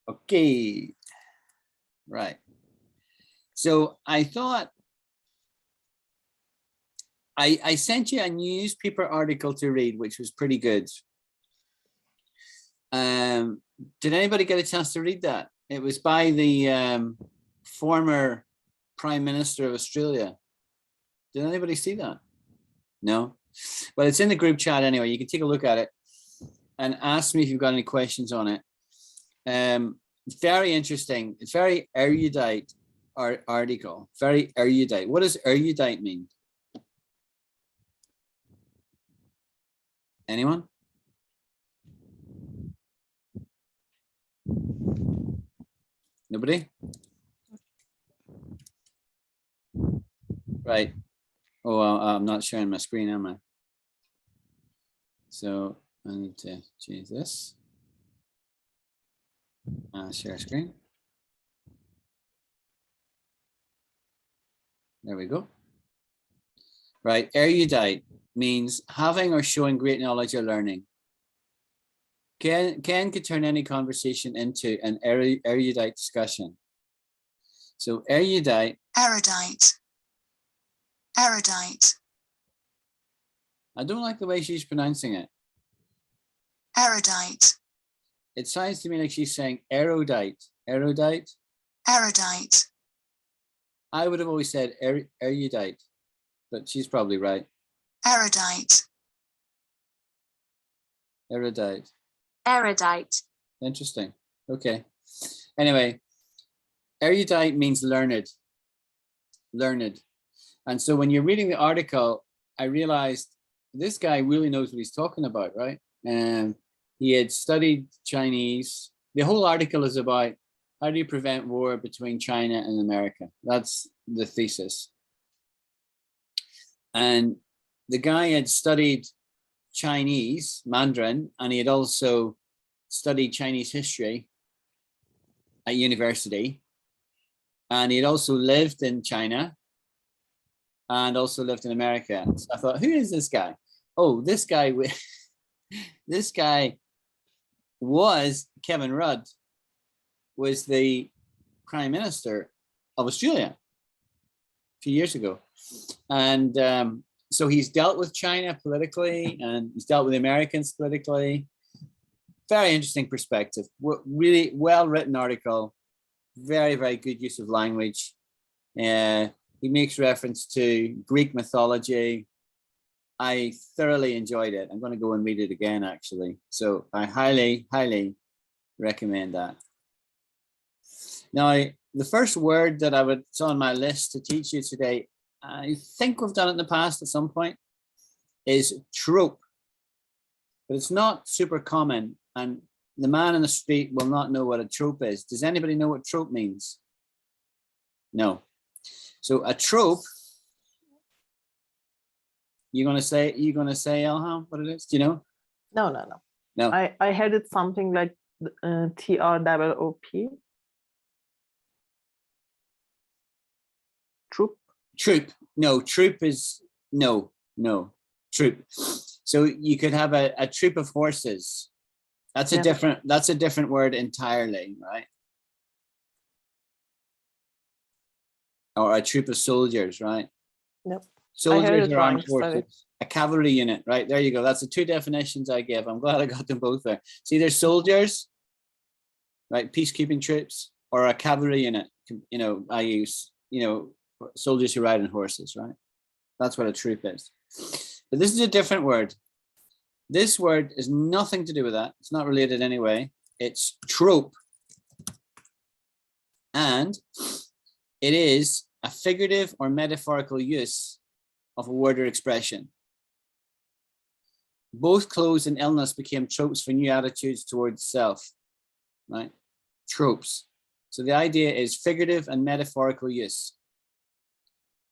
Okay, right. So I thought I sent you a newspaper article to read, which was pretty good. Did anybody get a chance to read that? It was by the former Prime Minister of Australia. Did anybody see that? No? Well, it's in the group chat anyway. You can take a look at it and ask me if you've got any questions on it. Very interesting. It's very erudite article. Very erudite. What does erudite mean? Anyone? Nobody? Right. Oh, I'm not sharing my screen, am I? So I need to change this. Share screen. There we go. Right. Erudite means having or showing great knowledge or learning. Ken could turn any conversation into an erudite discussion. So erudite. Erudite. Erudite. I don't like the way she's pronouncing it. Erudite. It sounds to me like she's saying erudite. Erudite. Erudite. I would have always said erudite, but she's probably right. Erudite. Erudite. Erudite. Interesting. Okay. Anyway, erudite means learned. Learned. And so when you're reading the article, I realized this guy really knows what he's talking about, right? And he had studied Chinese. The whole article is about how do you prevent war between China and America? That's the thesis. And the guy had studied Chinese, Mandarin, and he had also studied Chinese history at university. And he had also lived in China and also lived in America. So I thought, who is this guy? Oh, this guy, this guy was Kevin Rudd, was the Prime Minister of Australia a few years ago. And so he's dealt with China politically and he's dealt with the Americans politically. Very interesting perspective. Really well-written article. Very, very good use of language. He makes reference to Greek mythology. I thoroughly enjoyed it. I'm going to go and read it again, actually. So I highly, highly recommend that. Now, the first word that it's on my list to teach you today, I think we've done it in the past at some point, is trope. But it's not super common, and the man in the street will not know what a trope is. Does anybody know what trope means? No. So a trope, you're gonna say, Elham, what it is? Do you know? No. I heard it something like TROOP. Troop. Troop. No, troop is no. Troop. So you could have a troop of horses. That's a different word entirely, right? Or a troop of soldiers, right? Yep. Soldiers are armed forces. A cavalry unit, right? There you go. That's the two definitions I give. I'm glad I got them both there. See, there's soldiers, right? Peacekeeping troops, or a cavalry unit. You know, I use, soldiers who ride on horses, right? That's what a troop is. But this is a different word. This word is nothing to do with that. It's not related anyway. It's trope. And it is a figurative or metaphorical use of a word or expression. Both clothes and illness became tropes for new attitudes towards self, right? Tropes. So the idea is figurative and metaphorical use.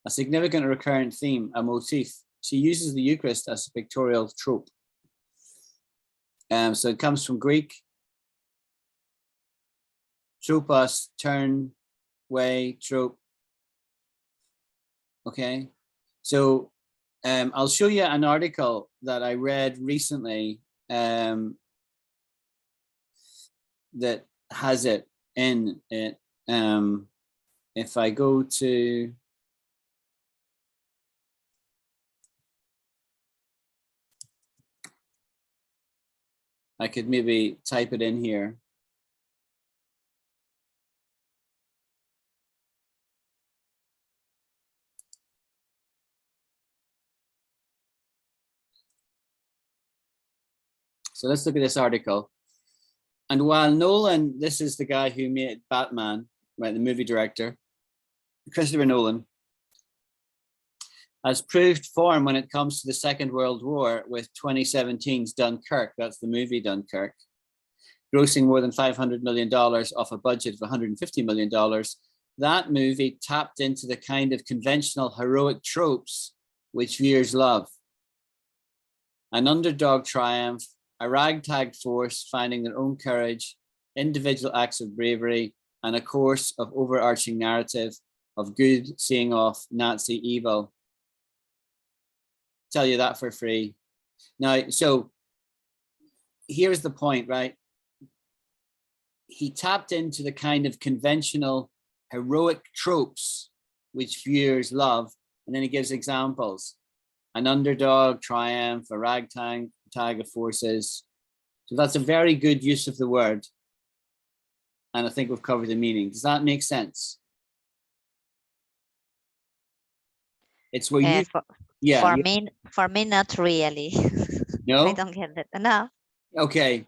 A significant recurrent theme, a motif. She uses the Eucharist as a pictorial trope. So it comes from Greek. Tropos, turn, way, trope. Okay, so I'll show you an article that I read recently that has it in it. If I go to I could maybe type it in here. So let's look at this article. And while Nolan, this is the guy who made Batman, right, the movie director, Christopher Nolan, has proved form when it comes to the Second World War with 2017's Dunkirk, that's the movie Dunkirk, grossing more than $500 million off a budget of $150 million. That movie tapped into the kind of conventional heroic tropes which viewers love. An underdog triumph, a ragtag force finding their own courage, individual acts of bravery, and a course of overarching narrative of good seeing off Nazi evil. Tell you that for free. Now, so here's the point, right? He tapped into the kind of conventional heroic tropes which viewers love, and then he gives examples. An underdog triumph, a ragtag of forces. So that's a very good use of the word. And I think we've covered the meaning. Does that make sense? It's where you, For me, not really. No? I don't get it. No. Okay.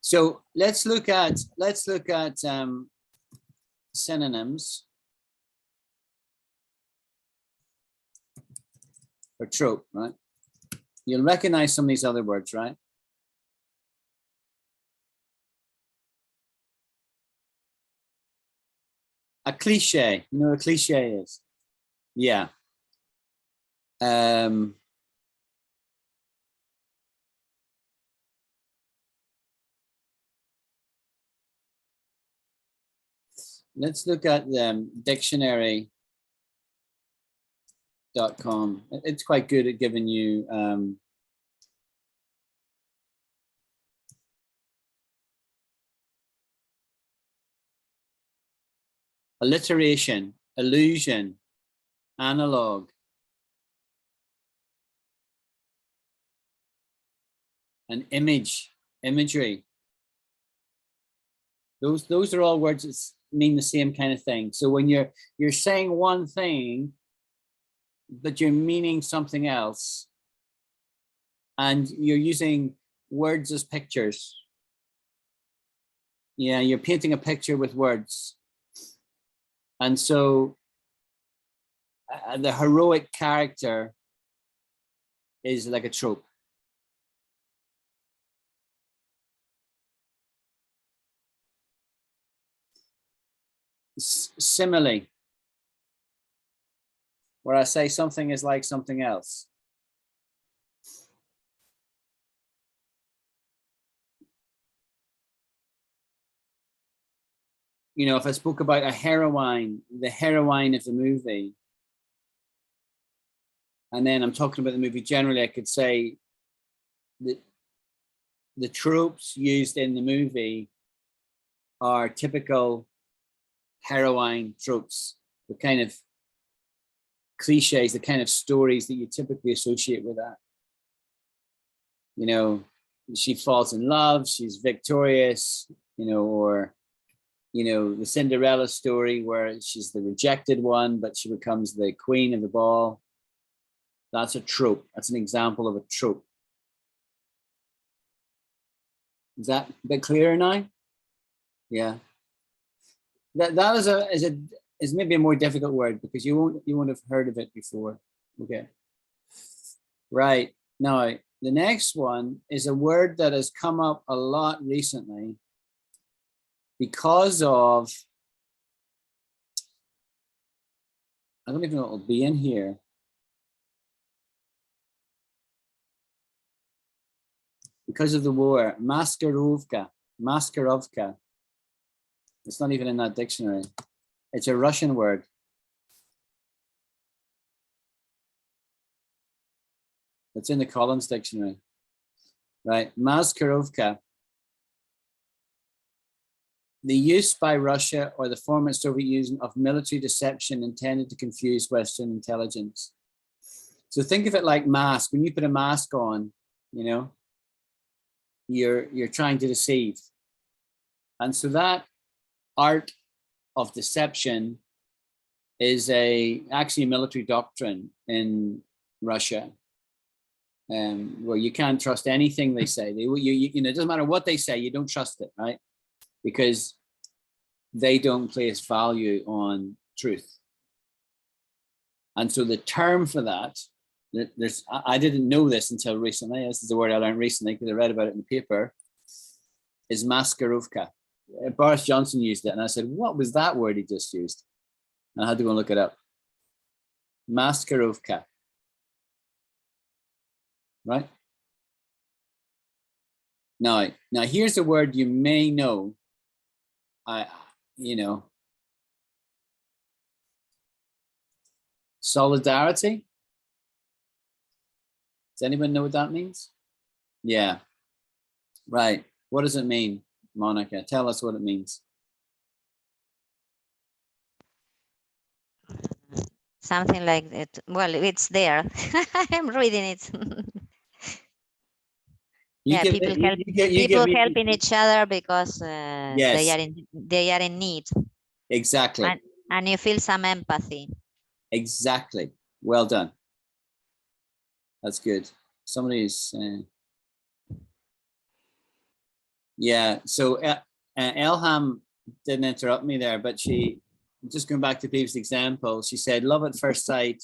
So let's look at synonyms for trope, right? You'll recognize some of these other words, right? A cliche, you know what a cliche is? Yeah. Let's look at dictionary.com. It's quite good at giving you alliteration, illusion, analog, and imagery. Those are all words that mean the same kind of thing. So when you're saying one thing, but you're meaning something else, and you're using words as pictures. Yeah, you're painting a picture with words. And so the heroic character is like a trope. Simile, where I say something is like something else. You know, if I spoke about a heroine, the heroine of the movie, and then I'm talking about the movie generally, I could say that the tropes used in the movie are typical heroine tropes, the kind of cliches, the kind of stories that you typically associate with that. You know, she falls in love, she's victorious, you know, or, you know, the Cinderella story where she's the rejected one, but she becomes the queen of the ball. That's a trope. That's an example of a trope. Is that a bit clearer now? Yeah. That is maybe a more difficult word because you won't have heard of it before. Okay. Right. Now, the next one is a word that has come up a lot recently because of, I don't even know what will be in here. Because of the war, maskirovka. It's not even in that dictionary. It's a Russian word. It's in the Collins dictionary, right? Maskirovka. the use by Russia or the former Soviet using of military deception intended to confuse Western intelligence. So think of it like mask. When you put a mask on, you know, you're trying to deceive. And so that art of deception is actually a military doctrine in Russia, where you can't trust anything they say. You know, it doesn't matter what they say, you don't trust it, right? Because they don't place value on truth. And so the term for that, I didn't know this until recently. This is a word I learned recently because I read about it in the paper, is maskirovka. Boris Johnson used it, and I said, what was that word he just used? And I had to go and look it up. Maskirovka. Right? Now here's a word you may know. You know, solidarity. Does anyone know what that means? Yeah. Right. What does it mean, Monica? Tell us what it means. Something like it. Well, it's there. I'm reading it. Yeah, people helping each other because yes, they are in need. Exactly. And you feel some empathy. Exactly. Well done. That's good. Somebody's. Yeah. So Elham didn't interrupt me there, but she, just going back to previous example, she said, "Love at first sight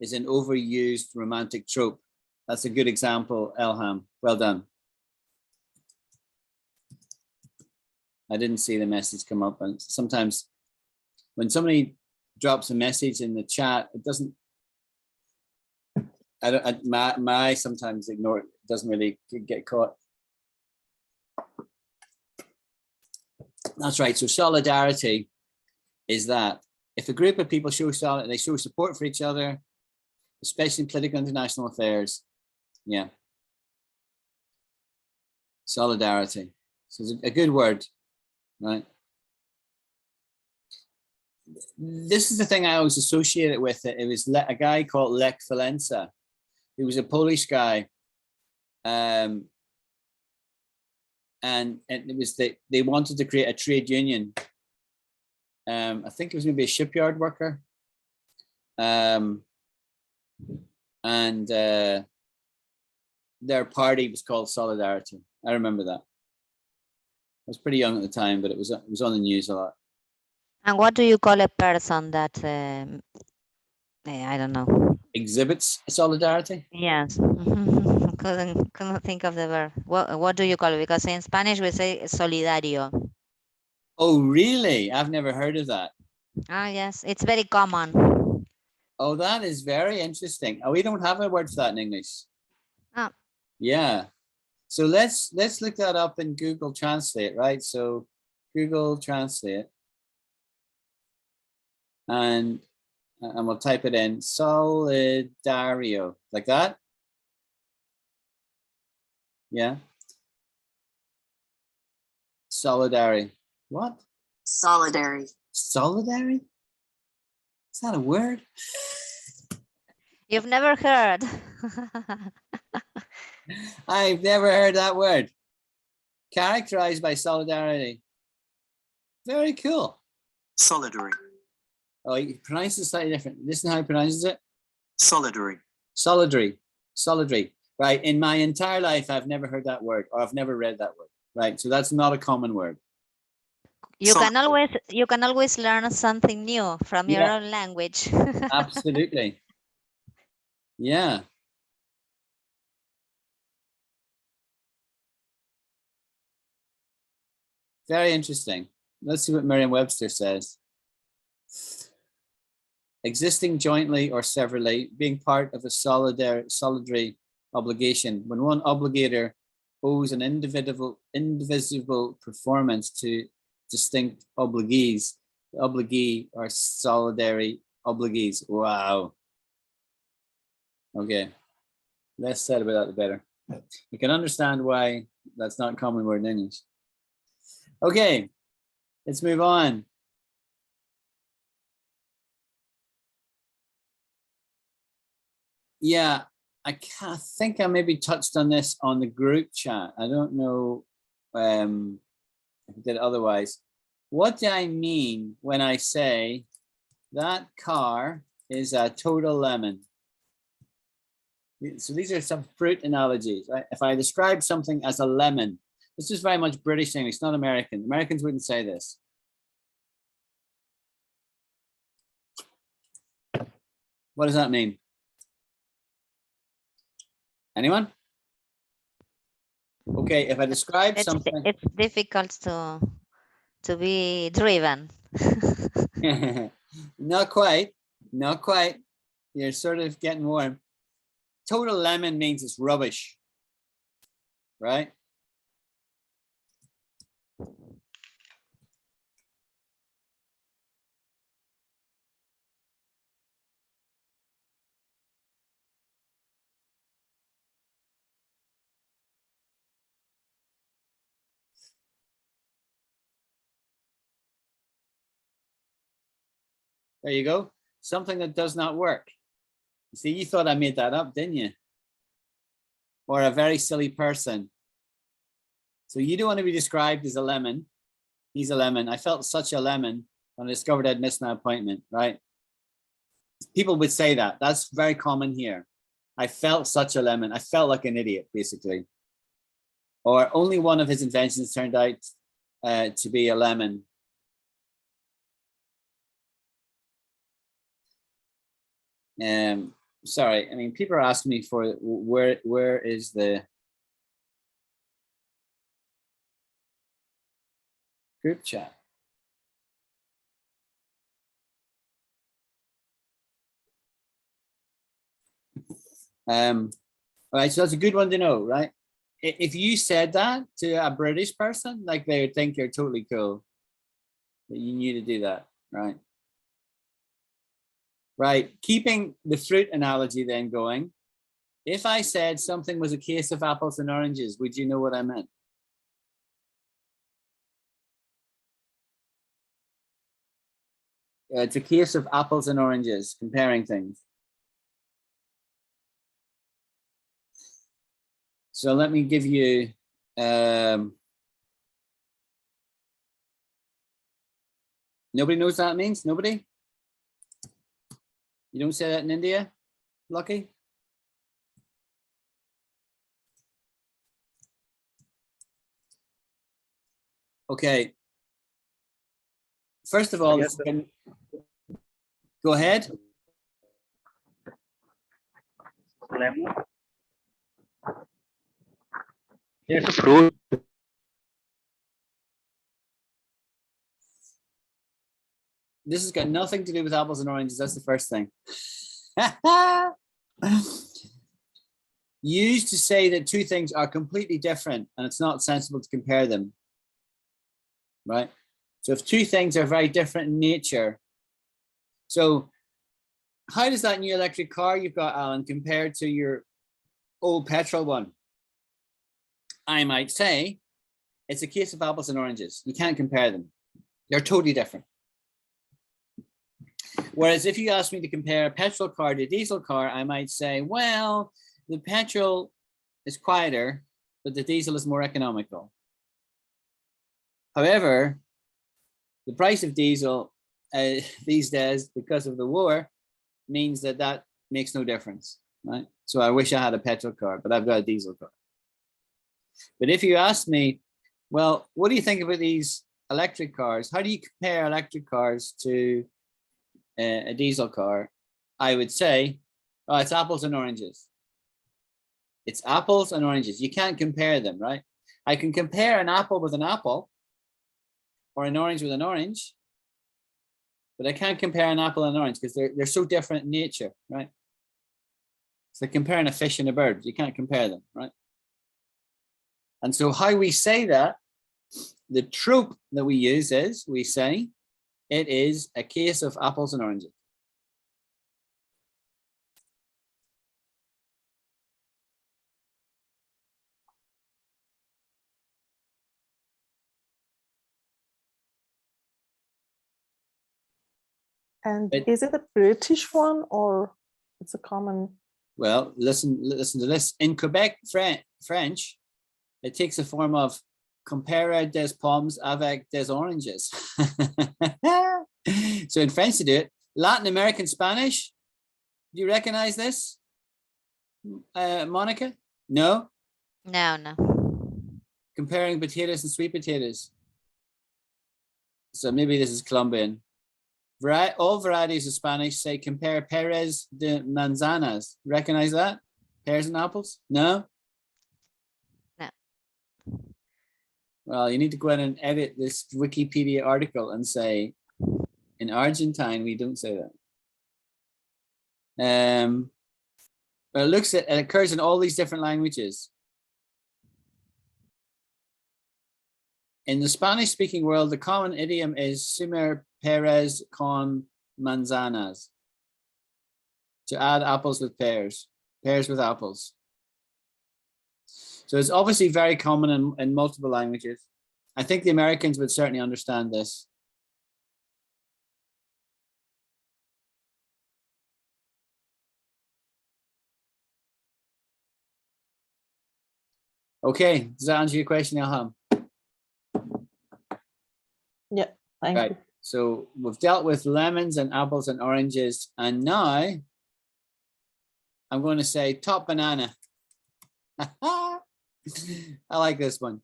is an overused romantic trope." That's a good example, Elham. Well done. I didn't see the message come up, and sometimes when somebody drops a message in the chat, it doesn't. My sometimes ignore it. Doesn't really get caught. That's right. So solidarity is that if a group of people show solidarity, they show support for each other, especially in political international affairs. Yeah. Solidarity. So it's a good word, right? This is the thing I always associate it with. It was a guy called Lech Walesa. He was a Polish guy. And it was they wanted to create a trade union. I think it was maybe a shipyard worker. And their party was called Solidarity. I remember that. I was pretty young at the time, but it was on the news a lot. And what do you call a person that I don't know, exhibits solidarity? Yes. couldn't think of the verb. What do you call it? Because in Spanish we say solidario. Oh, really? I've never heard of that. Ah, yes, it's very common. Oh, that is very interesting. Oh, we don't have a word for that in English. Ah. Yeah. So let's look that up in Google Translate, right? So Google Translate, and we'll type it in solidario, like that. Yeah. Solidary. What? Solidary. Solidary? Is that a word? You've never heard. I've never heard that word. Characterized by solidarity. Very cool. Solidary. Oh, he pronounces it slightly different. Listen how he pronounces it. Solidary. Solidary. Solidary. Right. In my entire life, I've never heard that word, or I've never read that word. Right. So that's not a common word. You can always learn something new from your own language. Absolutely. Yeah. Very interesting. Let's see what Merriam-Webster says. Existing jointly or severally, being part of a solidary obligation. When one obligator owes an indivisible performance to distinct obligees, the obligee are solidary obligees. Wow. Okay. Less said about that, the better. You can understand why that's not a common word in English. Okay. Let's move on. Yeah, I think I maybe touched on this on the group chat. I don't know if I did otherwise. What do I mean when I say that car is a total lemon? So these are some fruit analogies. Right? If I describe something as a lemon, this is very much British English, not American. Americans wouldn't say this. What does that mean? Anyone? Okay, if I describe something. It's difficult to be driven. Not quite. Not quite. You're sort of getting warm. Total lemon means it's rubbish, right? There you go. Something that does not work. See, you thought I made that up, didn't you? Or a very silly person. So you don't want to be described as a lemon. He's a lemon. I felt such a lemon when I discovered I'd missed my appointment, right? People would say that. That's very common here. I felt such a lemon. I felt like an idiot, basically. Or only one of his inventions turned out to be a lemon. Sorry, I mean, people are asking me for where is the group chat? All right, so that's a good one to know, right? If you said that to a British person, like they would think you're totally cool, that you knew to do that, right? Right, keeping the fruit analogy then going, if I said something was a case of apples and oranges, would you know what I meant? It's a case of apples and oranges, comparing things. So let me give you, nobody knows what that means? Nobody? You don't say that in India, Lucky? Okay. First of all, go ahead. Yes, fruit. This has got nothing to do with apples and oranges. That's the first thing. Used to say that two things are completely different and it's not sensible to compare them, right? So if two things are very different in nature, so how does that new electric car you've got, Alan, compare to your old petrol one? I might say it's a case of apples and oranges. You can't compare them. They're totally different. Whereas if you ask me to compare a petrol car to a diesel car, I might say, well, the petrol is quieter, but the diesel is more economical. However, the price of diesel these days, because of the war, means that that makes no difference, right? So I wish I had a petrol car, but I've got a diesel car. But if you ask me, well, what do you think about these electric cars? How do you compare electric cars to a diesel car? I would say, oh, it's apples and oranges. It's apples and oranges. You can't compare them, right? I can compare an apple with an apple or an orange with an orange, but I can't compare an apple and an orange because they're so different in nature, right? It's like comparing a fish and a bird. You can't compare them, right? And so how we say that, the trope that we use is, we say, it is a case of apples and oranges. And is it a British one or it's a common? Well, listen to this. In Quebec French, it takes the form of compare des pommes avec des oranges. So in French to do it. Latin American Spanish, do you recognize this, Monica? No? No. Comparing potatoes and sweet potatoes. So maybe this is Colombian. All varieties of Spanish say compare peras de manzanas. Recognize that? Pears and apples? No? No. Well, you need to go in and edit this Wikipedia article and say, in Argentine, we don't say that. But it occurs in all these different languages. In the Spanish-speaking world, the common idiom is sumar peras con manzanas. To add apples with pears, pears with apples. So it's obviously very common in multiple languages. I think the Americans would certainly understand this. Okay, does that answer your question, Ilham? Yeah, thank you. So we've dealt with lemons and apples and oranges, and now I'm going to say top banana. I like this one.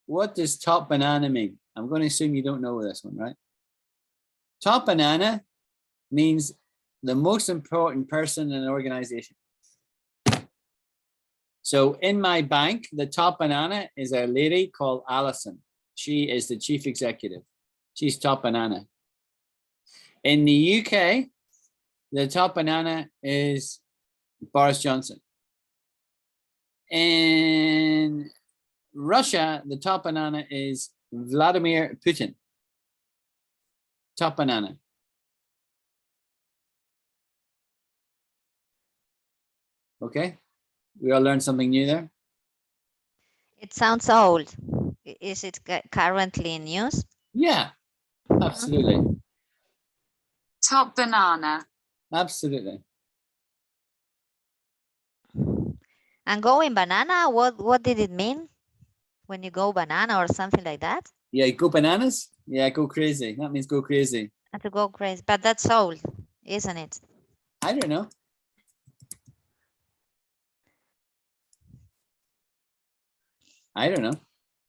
What does top banana mean? I'm going to assume you don't know this one, right? Top banana means the most important person in an organization. So in my bank, the top banana is a lady called Alison. She is the chief executive. She's top banana. In the UK, the top banana is Boris Johnson. In Russia, the top banana is Vladimir Putin. Top banana. Okay, we all learned something new there. It sounds old. Is it currently in use? Yeah, absolutely. Top banana. Absolutely. And going banana, what did it mean? When you go banana or something like that? Yeah, go bananas. Yeah, go crazy. That means go crazy. And to go crazy, but that's old, isn't it? I don't know. I don't know.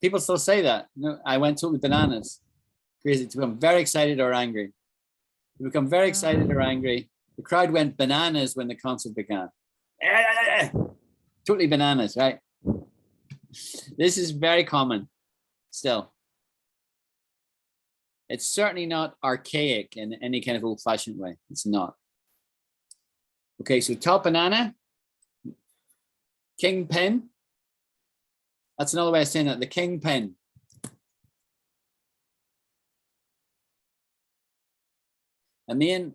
People still say that. No, I went totally bananas. Crazy, to become very excited or angry. To become very excited or angry. The crowd went bananas when the concert began. Totally bananas, right? This is very common still. It's certainly not archaic in any kind of old-fashioned way. It's not. Okay, so top banana, kingpin. That's another way of saying that, the kingpin. I mean,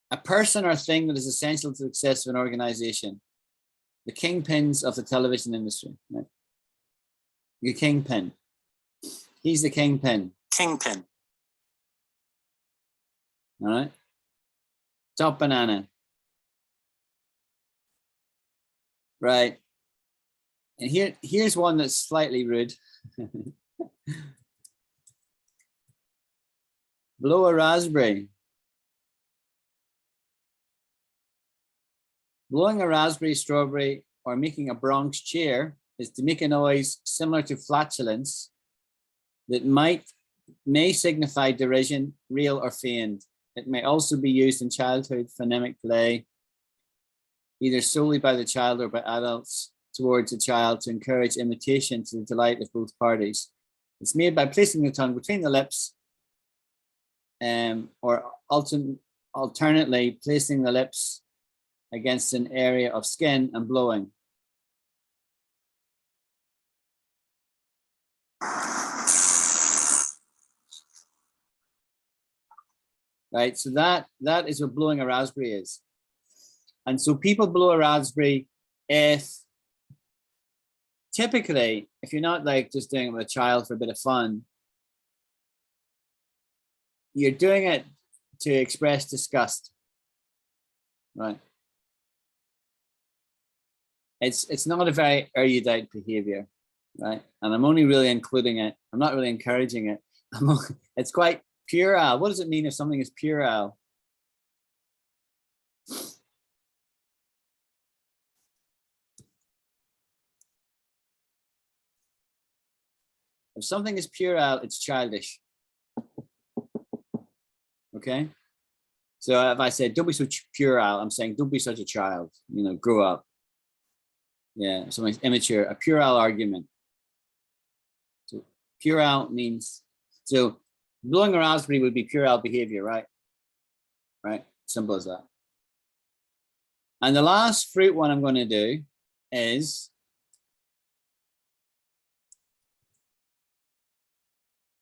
a person or thing that is essential to the success of an organization. The kingpins of the television industry. Right? The kingpin. He's the kingpin. Kingpin. All right. Top banana. Right. And here's one that's slightly rude. Blow a raspberry. Blowing a raspberry, strawberry, or making a Bronx cheer is to make a noise similar to flatulence that may signify derision, real or feigned. It may also be used in childhood phonemic play, either solely by the child or by adults towards the child to encourage imitation to the delight of both parties. It's made by placing the tongue between the lips or alternately placing the lips against an area of skin and blowing. Right, so that is what blowing a raspberry is. And so people blow a raspberry typically, if you're not like just doing it with a child for a bit of fun, you're doing it to express disgust. Right. It's not a very erudite behavior, right? And I'm only really including it. I'm not really encouraging it. It's quite puerile. What does it mean if something is puerile? If something is puerile, it's childish. Okay. So if I say, don't be so puerile, I'm saying, don't be such a child, you know, grow up. Yeah, something's immature, a puerile argument. So puerile means, so blowing a raspberry would be puerile behavior, right? Right, simple as that. And the last fruit one I'm going to do is,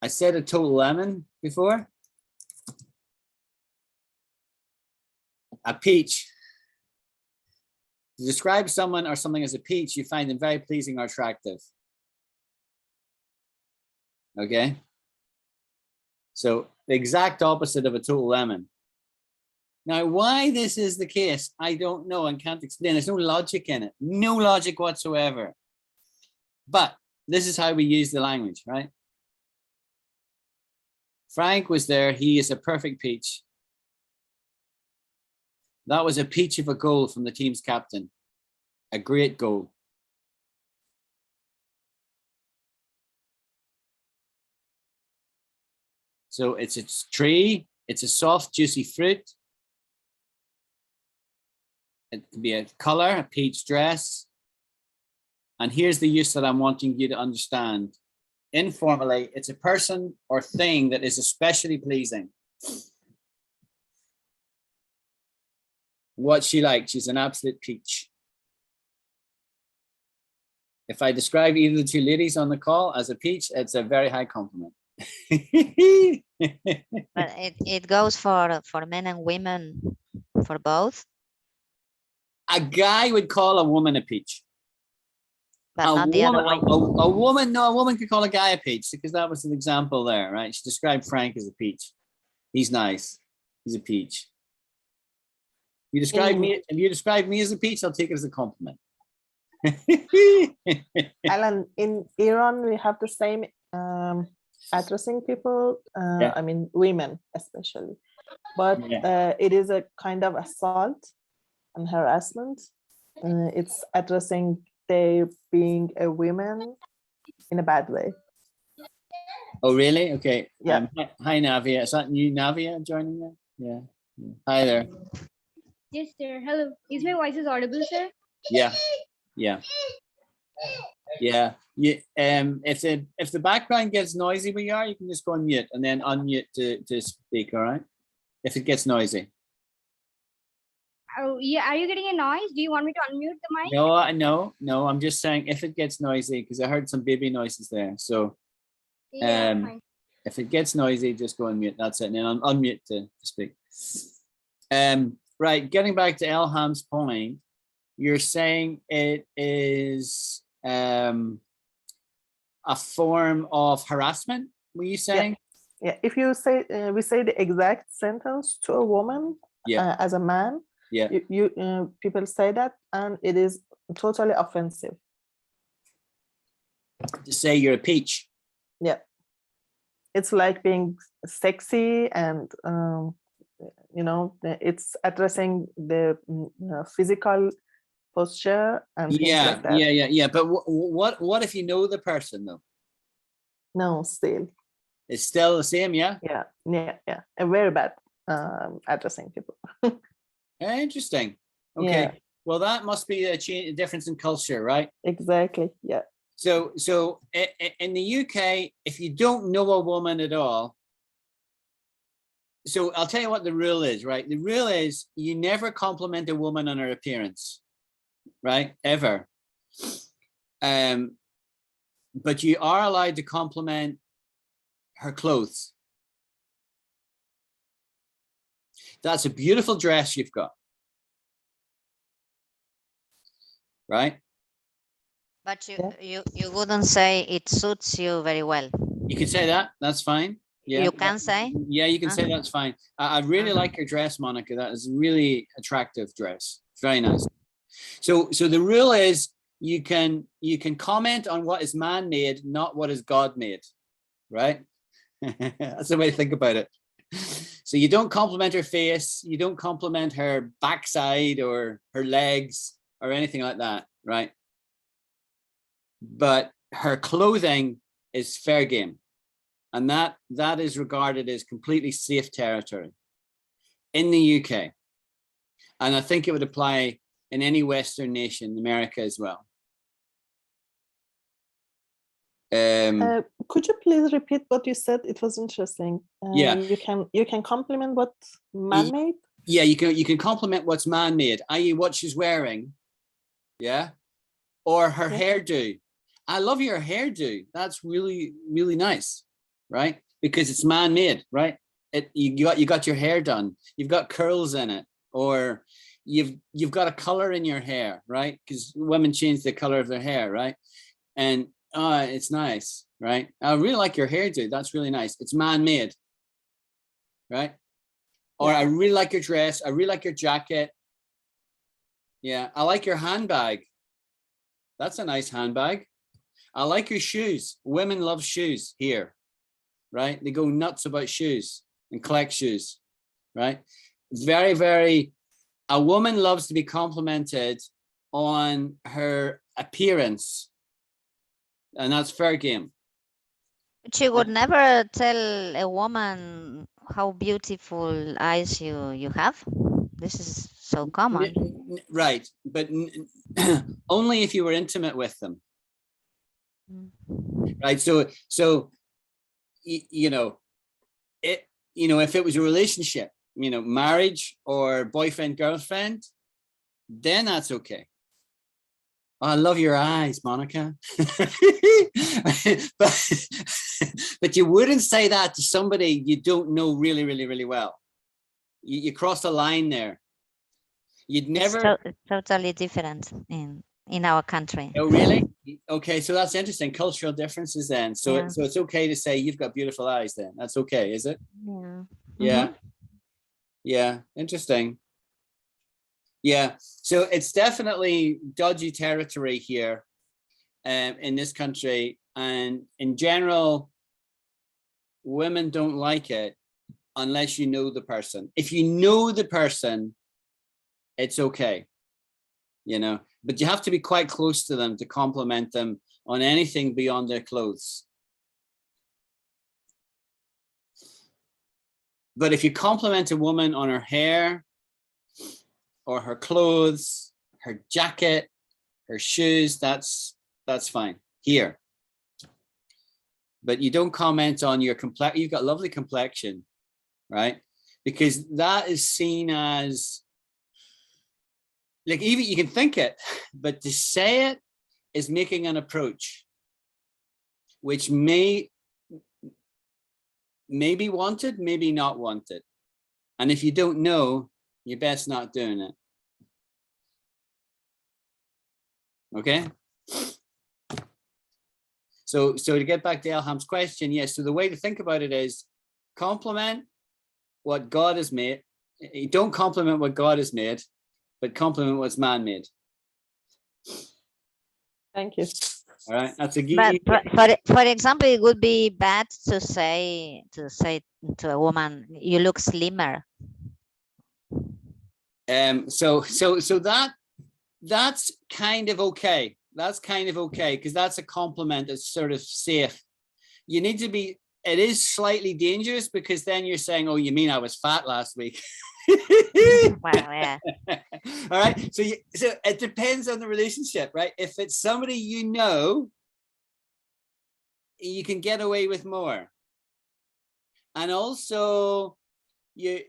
I said a total lemon before. A peach. To describe someone or something as a peach, you find them very pleasing or attractive. Okay. So the exact opposite of a total lemon. Now, why this is the case, I don't know and can't explain. There's no logic in it. No logic whatsoever. But this is how we use the language, right? Frank was there. He is a perfect peach. That was a peach of a goal from the team's captain. A great goal. So it's a tree. It's a soft, juicy fruit. It can be a color, a peach dress. And here's the use that I'm wanting you to understand. Informally, it's a person or thing that is especially pleasing. What's she like? She's an absolute peach. If I describe either of the two ladies on the call as a peach, it's a very high compliment. But it goes for men and women, for both. A guy would call a woman a peach. But not the other way. A woman could call a guy a peach because that was an example there, right? She described Frank as a peach. He's nice. He's a peach. If you describe me as a peach, I'll take it as a compliment. Alan, in Iran, we have the same addressing people, Yeah. I mean, women especially. But Yeah. it is a kind of assault and harassment. It's addressing they being a woman in a bad way. Oh, really? Okay. Yeah. Hi, Navia. Is that you, Navia, joining there? Yeah. Hi there. Yes, sir. Hello. Is my voice is audible, sir? Yeah. Yeah. Yeah. If the background gets noisy where you are, you can just go on mute and then unmute to speak, all right? If it gets noisy. Oh, yeah. Are you getting a noise? Do you want me to unmute the mic? No. I'm just saying if it gets noisy, because I heard some baby noises there. So Yeah, fine. if it gets noisy, just go on mute. That's it. And then unmute to speak. Right. Getting back to Elham's point, you're saying it is a form of harassment, were you saying? Yeah. If you say we say the exact sentence to a woman as a man, yeah, you people say that, and it is totally offensive. To say you're a peach. Yeah, it's like being sexy, and you know, it's addressing the physical posture and things like that. Yeah. But what if you know the person though? No, still. It's still the same, yeah? Yeah. A very bad addressing people. Interesting. Okay. Yeah. Well, that must be a difference in culture, right? Exactly. Yeah. So in the UK, if you don't know a woman at all, so I'll tell you what the rule is, right? The rule is you never compliment a woman on her appearance, right? Ever. But you are allowed to compliment her clothes. That's a beautiful dress you've got. Right? But you wouldn't say it suits you very well. You could say that. That's fine. Yeah, You can say. yeah, you can say Uh-huh. that's fine. I really Uh-huh. like your dress, Monica. That is a really attractive dress. It's very nice. So the rule is you can comment on what is man-made, not what is God-made, right? That's the way to think about it. So you don't compliment her face, you don't compliment her backside or her legs or anything like that, right? But her clothing is fair game. And that is regarded as completely safe territory in the UK. And I think it would apply in any Western nation, America as well. Could you please repeat what you said? It was interesting. Yeah. You can compliment what man-made. Yeah, you can compliment what's man-made, i.e. what she's wearing, yeah, or her hairdo. I love your hairdo. That's really, really nice, right? Because it's man-made, right? You got your hair done. You've got curls in it, or you've got a color in your hair, right? Because women change the color of their hair, right? And it's nice, right? I really like your hairdo. That's really nice. It's man-made, right? Or I really like your dress. I really like your jacket. Yeah, I like your handbag. That's a nice handbag. I like your shoes. Women love shoes here, right? They go nuts about shoes and collect shoes, right? Very, very, a woman loves to be complimented on her appearance, and that's fair game. She would never tell a woman how beautiful eyes you have. This is so common. Right, but only if you were intimate with them. Right, so you know, if it was a relationship, marriage or boyfriend girlfriend, then that's okay. Oh, I love your eyes, Monica. but you wouldn't say that to somebody you don't know really, really, really well. You cross a line there. You'd never. It's totally different in our country. Oh, really? Okay, so that's interesting. Cultural differences then. So it's okay to say you've got beautiful eyes then. That's okay, is it? Yeah. Yeah. Yeah, interesting. Yeah, so it's definitely dodgy territory here in this country. And in general, women don't like it unless you know the person. If you know the person, it's okay, but you have to be quite close to them to compliment them on anything beyond their clothes. But if you compliment a woman on her hair or her clothes, her jacket, her shoes, that's fine here. But you don't comment on your complexion. You've got lovely complexion, right? Because that is seen as, like, even you can think it, but to say it is making an approach, which may be wanted, maybe not wanted. And if you don't know, you're best not doing it. Okay. So to get back to Elham's question, yes. So the way to think about it is compliment what God has made. Don't compliment what God has made, but compliment what's man-made. Thank you. All right, that's a But for example, it would be bad to say to a woman, "You look slimmer." So that's kind of okay. That's kind of okay because that's a compliment. It's sort of safe. You need to be. It is slightly dangerous because then you're saying, "Oh, you mean I was fat last week?" Well, yeah. All right. So it depends on the relationship, right? If it's somebody you can get away with more. And also, you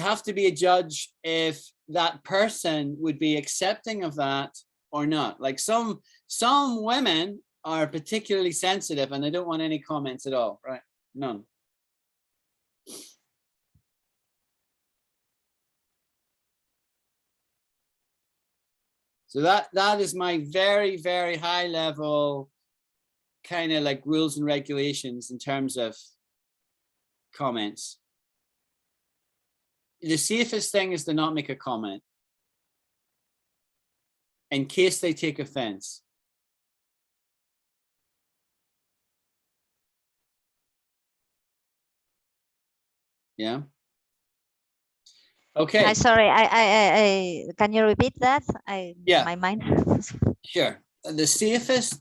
have to be a judge if that person would be accepting of that or not. Like some women are particularly sensitive and they don't want any comments at all, right? None. So that is my very, very high level kind of like rules and regulations in terms of comments. The safest thing is to not make a comment in case they take offense. Yeah. Okay. Sorry, I can you repeat that? Yeah. My mind. Sure. The safest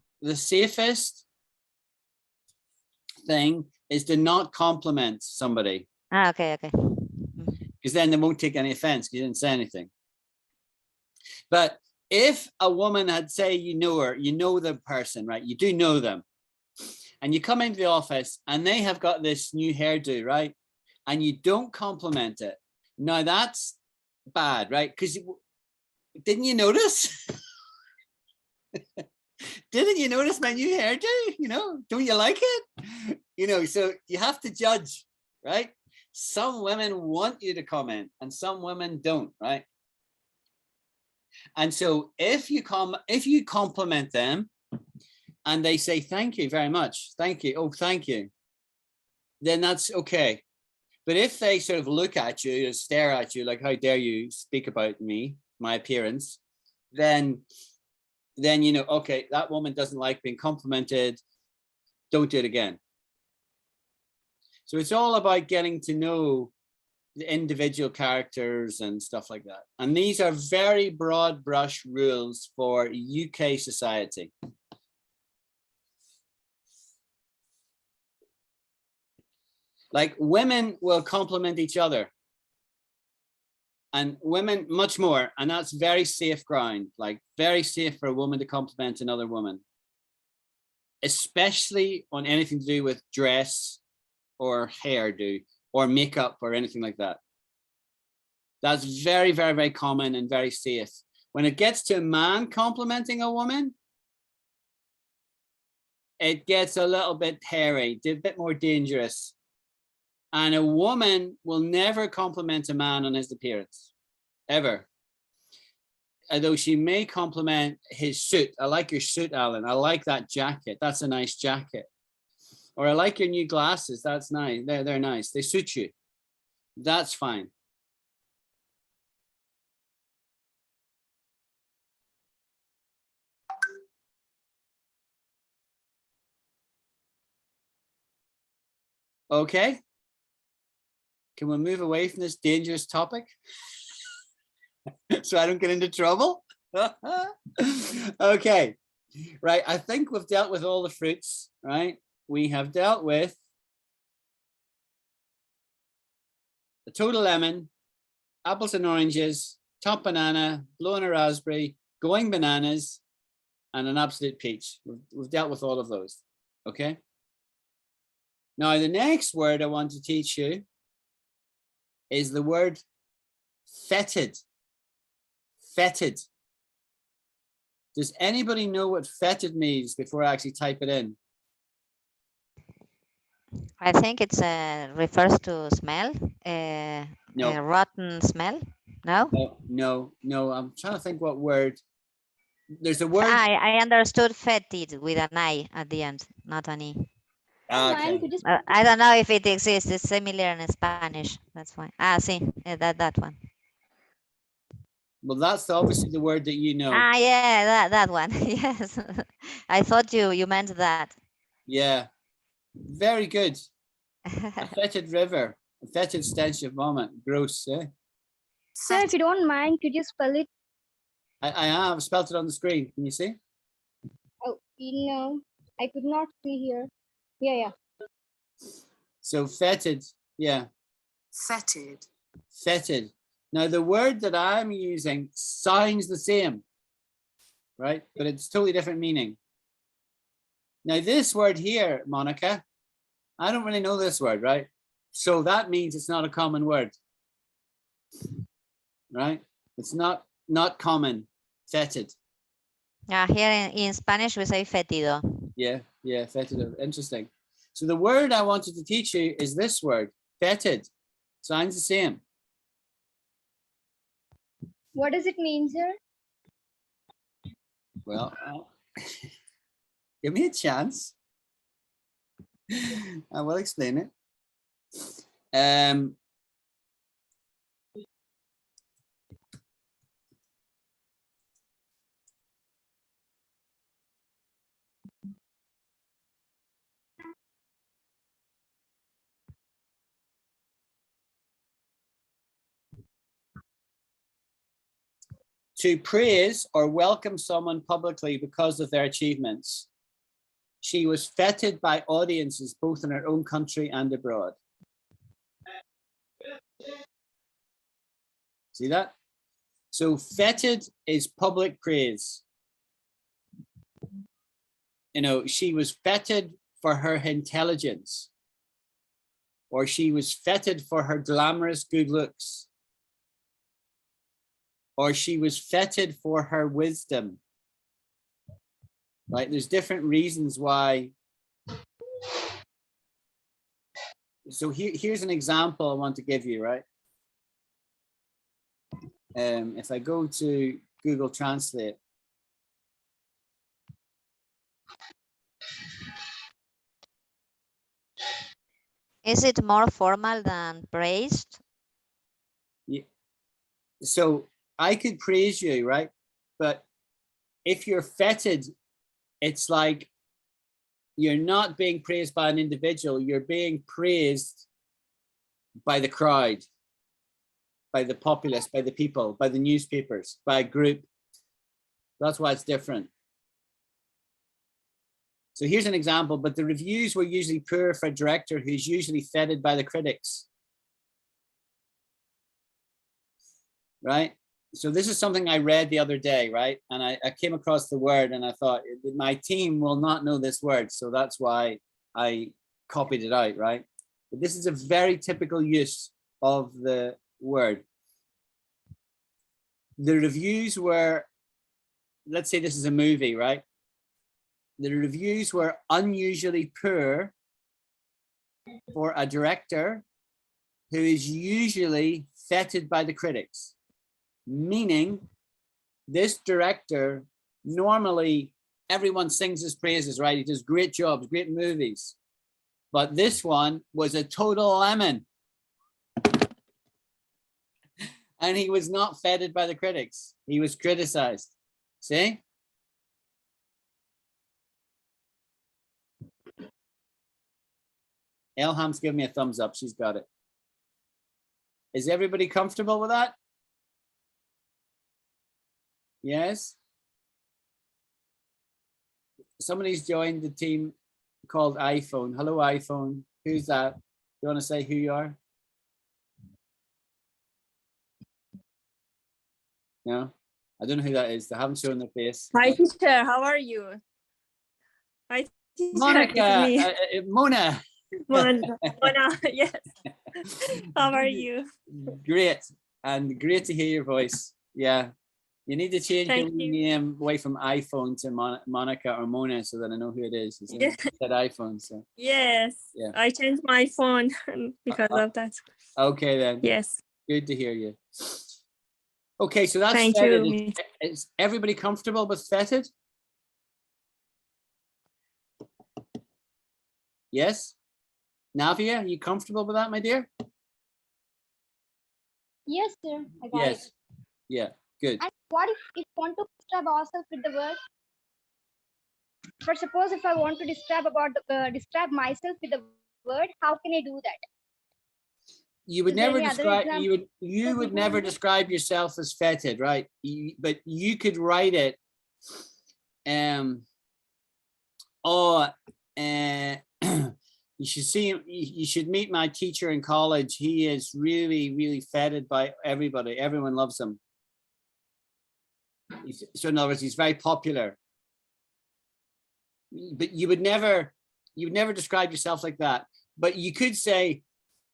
thing is to not compliment somebody, Okay. because then they won't take any offense because you didn't say anything. But if a woman had say, you know her, you know the person, right? You do know them. And you come into the office and they have got this new hairdo, right? And you don't compliment it. Now that's bad, right? Because didn't you notice? Didn't you notice my new hairdo? You know, don't you like it? You know, so you have to judge, right? Some women want you to comment and some women don't, right? And so if you compliment them and they say, thank you very much, thank you, oh, thank you, then that's okay. But if they sort of look at you and stare at you like, how dare you speak about me, my appearance, then you know, okay, that woman doesn't like being complimented, don't do it again. So it's all about getting to know the individual characters and stuff like that. And these are very broad brush rules for UK society. Like women will compliment each other and women much more. And that's very safe ground, like very safe for a woman to compliment another woman, especially on anything to do with dress or hairdo or makeup or anything like that. That's very, very, very common and very safe. When it gets to a man complimenting a woman, it gets a little bit hairy, a bit more dangerous. And a woman will never compliment a man on his appearance, ever. Although she may compliment his suit. I like your suit, Alan. I like that jacket. That's a nice jacket. Or I like your new glasses. That's nice. They're nice. They suit you. That's fine. Okay. Can we move away from this dangerous topic so I don't get into trouble? Okay. Right. I think we've dealt with all the fruits, right? We have dealt with the total lemon, apples and oranges, top banana, blowing a raspberry, going bananas, and an absolute peach. We've dealt with all of those. Okay. Now, the next word I want to teach you is the word fetid. Fetid. Does anybody know what fetid means before I actually type it in? I think it's refers to smell, No. rotten smell. No. No. I'm trying to think what word. There's a word. I understood fetid with an I at the end, not an E. Okay. Could you I don't know if it exists. It's similar in Spanish. That's why. See, that one. Well, that's obviously the word that you know. Yeah, that one. Yes. I thought you meant that. Yeah. Very good. A fetid river. A fetid stench of vomit. Gross, eh? Sir, if you don't mind, could you spell it? I have spelled it on the screen. Can you see? Oh, no, I could not see here. Yeah. So fetid, yeah. Fetid. Fetid. Now the word that I'm using sounds the same, right? But it's totally different meaning. Now this word here, Monica, I don't really know this word, right? So that means it's not a common word, right? It's not common. Fetid. Here in Spanish we say fetido. Yeah, fetid. Interesting. So the word I wanted to teach you is this word, fetid. Sounds the same. What does it mean, sir? Well, give me a chance. I will explain it. To praise or welcome someone publicly because of their achievements. She was feted by audiences both in her own country and abroad. See that? So feted is public praise. You know, she was feted for her intelligence, or she was feted for her glamorous good looks, or she was feted for her wisdom. Right? There's different reasons why. So here's an example I want to give you, right? If I go to Google Translate, Is it more formal than praised? yeah. So I could praise you, right? But if you're feted, it's like you're not being praised by an individual, you're being praised by the crowd, by the populace, by the people, by the newspapers, by a group. That's why it's different. So here's an example, but the reviews were usually poor for a director who's usually feted by the critics. Right? So this is something I read the other day, right? And I came across the word and I thought, my team will not know this word. So that's why I copied it out, right? But this is a very typical use of the word. The reviews were, let's say this is a movie, right? The reviews were unusually poor for a director who is usually feted by the critics. Meaning this director, normally everyone sings his praises, right? He does great jobs, great movies. But this one was a total lemon. And he was not feted by the critics. He was criticized. See? Elham's giving me a thumbs up. She's got it. Is everybody comfortable with that? Yes. Somebody's joined the team called iPhone. Hello, iPhone. Who's that? You want to say who you are? No, I don't know who that is. They haven't shown their face. Hi, teacher. How are you? Hi, teacher. Monica, It's me. Mona. Mona, yes. How are you? Great, and great to hear your voice. Yeah. You need to change your Thank you. name away from iPhone to Monica or Mona so that I know who it is. It's Yeah. that iPhone. So Yes. Yeah. I changed my phone because of that. okay then. Yes. Good to hear you. Okay, so that's Thank Fetted. you. Is everybody comfortable with Fetted? Yes? Navia, are you comfortable with that, my dear? Yes, sir. I got Yes. it. Yeah, good. And what if we want to describe ourselves with the word? But suppose if I want to describe myself with the word, how can I do that? You would Is there never any other describe example? you would never describe yourself as Fetted, right? But you could write it you should see him, you should meet my teacher in college. He is really, really feted by everybody. Everyone loves him. So in other words, he's very popular. But you would never describe yourself like that. But you could say,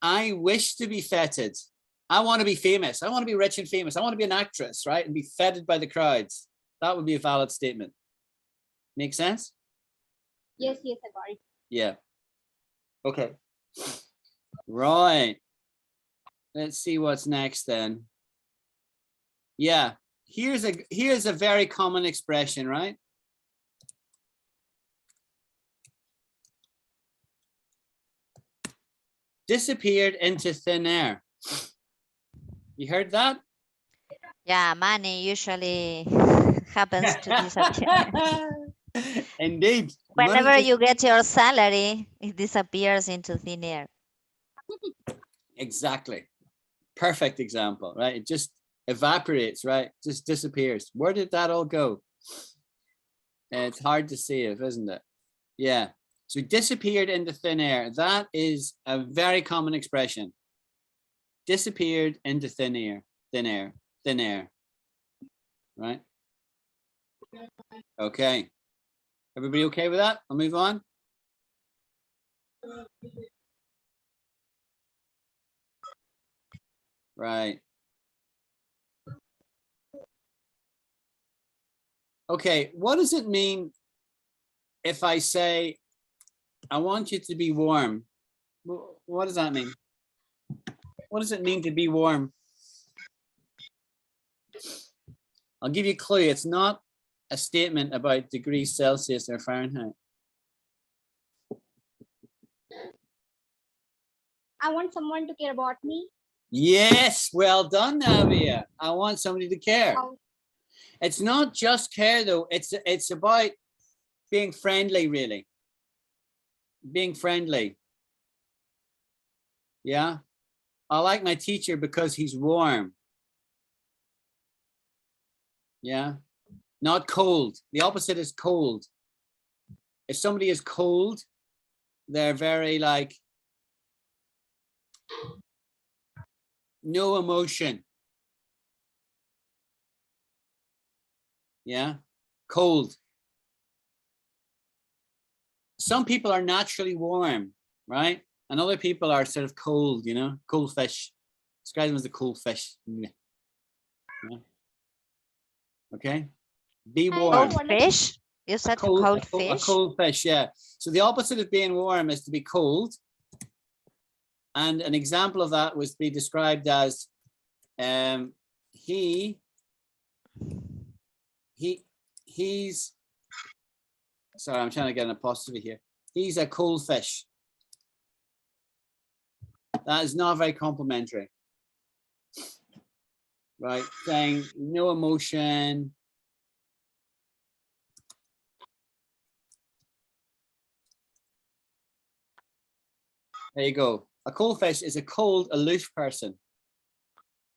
I wish to be feted. I want to be famous. I want to be rich and famous. I want to be an actress, right? And be feted by the crowds. That would be a valid statement. Make sense? Yes, I got it. Yeah. Okay. Right. Let's see what's next then. Yeah. Here's a very common expression, right? disappeared into thin air. You heard that? Yeah, money usually happens to disappear. Indeed. Whenever Money you get your salary, it disappears into thin air. exactly. Perfect example, right? It just evaporates, right? Just disappears. Where did that all go? It's hard to see it, isn't it? Yeah. So disappeared into thin air. That is a very common expression. Disappeared into thin air, thin air, thin air. Right? Okay. Everybody okay with that? I'll move on. Right. Okay, what does it mean if I say, I want you to be warm? What does that mean? What does it mean to be warm? I'll give you a clue. It's not a statement about degrees Celsius or Fahrenheit. I want someone to care about me. Yes, well done, Navia. I want somebody to care. How- It's not just care though. It's about being friendly, really. Being friendly. Yeah. I like my teacher because he's warm. Yeah. Not cold. The opposite is cold. If somebody is cold, they're very like no emotion. Yeah. Cold. Some people are naturally warm, right? And other people are sort of cold, you know, cold fish. Describe them as a cold fish. Yeah. Okay. Be warm. Cold fish? You said cold A fish? cold fish, yeah. So the opposite of being warm is to be cold. And an example of that was to be described as he's sorry, I'm trying to get an apostrophe here. He's a cold fish. That is not very complimentary. Right, saying no emotion. There you go. A cold fish is a cold, aloof person.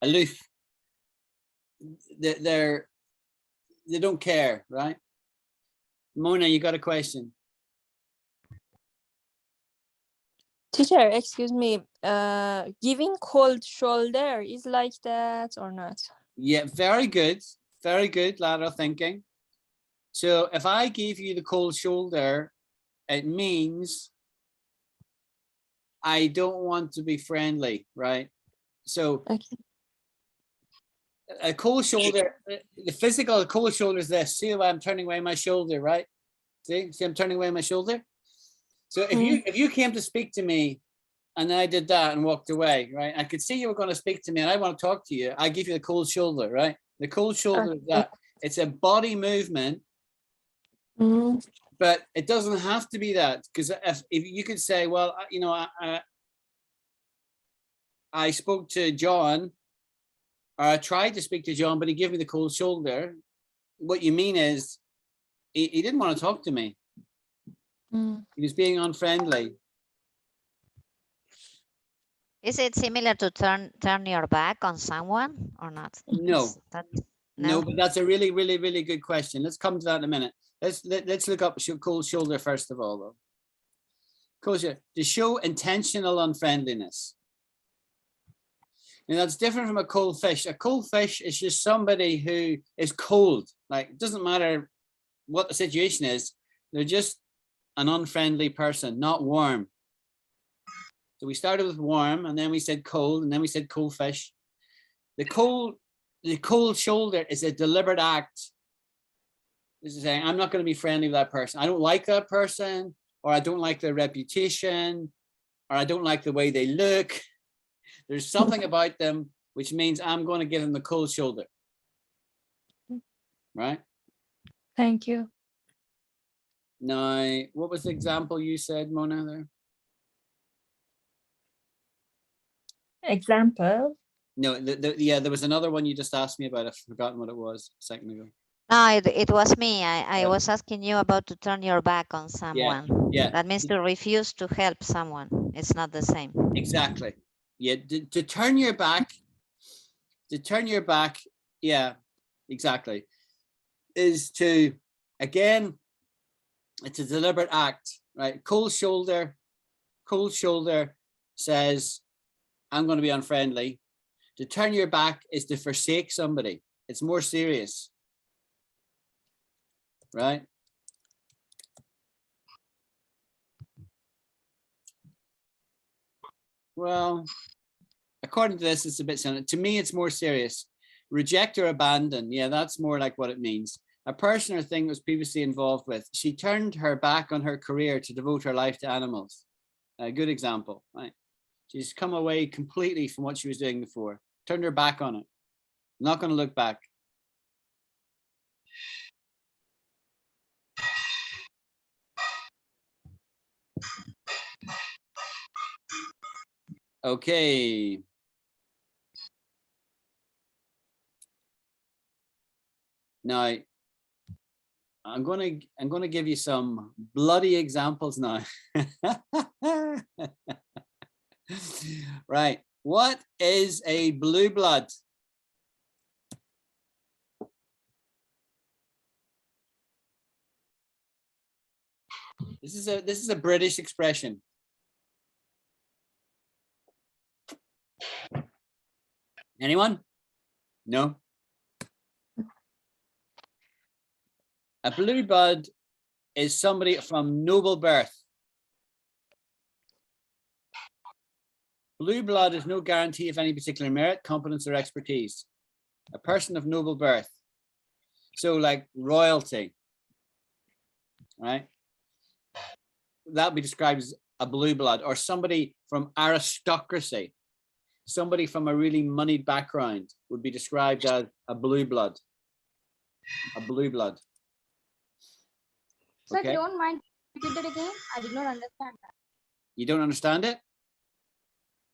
Aloof. They don't care, right? Mona, you got a question? Teacher, excuse me. Giving cold shoulder is like that or not? Yeah, very good. Very good, lateral thinking. So if I give you the cold shoulder, it means I don't want to be friendly, right? So Okay. a cold shoulder, the physical cold shoulder is this. See why I'm turning away my shoulder, right? See I'm turning away my shoulder. So if you came to speak to me and I did that and walked away, right? I could see you were going to speak to me and I want to talk to you. I give you the cold shoulder, right? The cold shoulder is that. It's a body movement, but it doesn't have to be that, because if you could say, well, you know, I spoke to John, or I tried to speak to John, but he gave me the cold shoulder. What you mean is he didn't want to talk to me. He was being unfriendly. Is it similar to turn your back on someone or not? No. No, But that's a really, really, really good question. Let's come to that in a minute. Let's look up cold shoulder first of all, though. Cold shoulder, to show intentional unfriendliness. And that's different from a cold fish. A cold fish is just somebody who is cold. Like, it doesn't matter what the situation is. They're just an unfriendly person, not warm. So we started with warm, and then we said cold, and then we said cold fish. The cold shoulder is a deliberate act. This is saying, I'm not going to be friendly with that person. I don't like that person, or I don't like their reputation, or I don't like the way they look. There's something about them which means I'm going to give them the cold shoulder. Right? Thank you. Now, what was the example you said, Mona, there? Example. No, yeah, there was another one you just asked me about. I've forgotten what it was a second ago. No, it was me. I Yeah. was asking you about to turn your back on someone. yeah. That means to refuse to help someone. It's not the same. Exactly. Yeah, to turn your back, yeah, exactly, is to, again, it's a deliberate act, right? Cold shoulder says, I'm going to be unfriendly. To turn your back is to forsake somebody. It's more serious, right? Well, according to this, it's a bit similar. To me, it's more serious. Reject or abandon. Yeah, that's more like what it means. A person or thing was previously involved with. She turned her back on her career to devote her life to animals. A good example, right? She's come away completely from what she was doing before. Turned her back on it. Not going to look back. Okay. Now, I'm gonna give you some bloody examples now. Right. What is a blue blood? This is a British expression. Anyone? No. A blue blood is somebody from noble birth. Blue blood is no guarantee of any particular merit, competence, or expertise. A person of noble birth. So like royalty, right? That would be described as a blue blood, or somebody from aristocracy. Somebody from a really moneyed background would be described as a blue blood. A blue blood. So if Okay. you don't mind, repeat it again. I did not understand that. You don't understand it?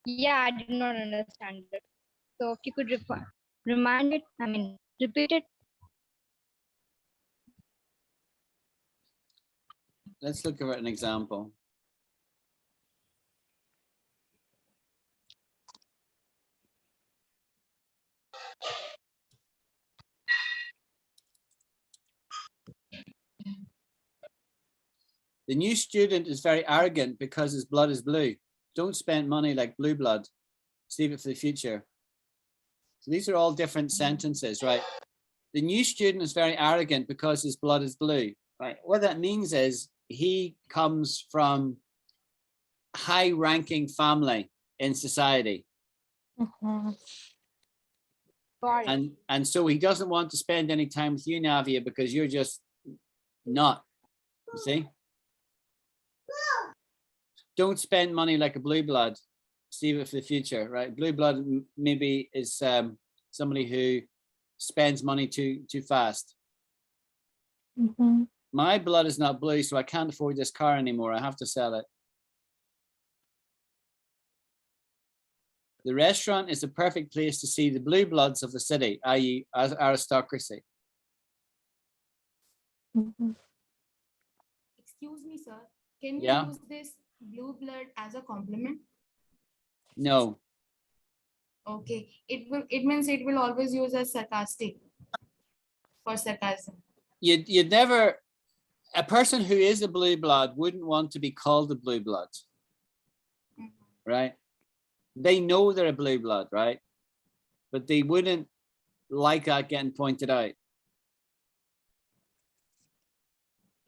Yeah, I did not understand it. So if you could remind it, repeat it. Let's look at an example. The new student is very arrogant because his blood is blue. Don't spend money like blue blood. Save it for the future. So these are all different sentences, right? The new student is very arrogant because his blood is blue. Right. What that means is he comes from high-ranking family in society. Mhm. Got it. And so he doesn't want to spend any time with you, Navia, because you're just not, you see? Don't spend money like a blue blood. Save it for the future, right? Blue blood maybe is somebody who spends money too fast. Mhm. My blood is not blue, so I can't afford this car anymore. I have to sell it. The restaurant is the perfect place to see the blue bloods of the city, i.e. aristocracy. Mhm. Excuse me, sir. Can Yeah. you use this blue blood as a compliment? No, Okay. It means it will always use as sarcastic for sarcasm. you'd never, a person who is a blue blood wouldn't want to be called a blue blood, Mhm. right? They know they're a blue blood, right? But they wouldn't like that getting pointed out.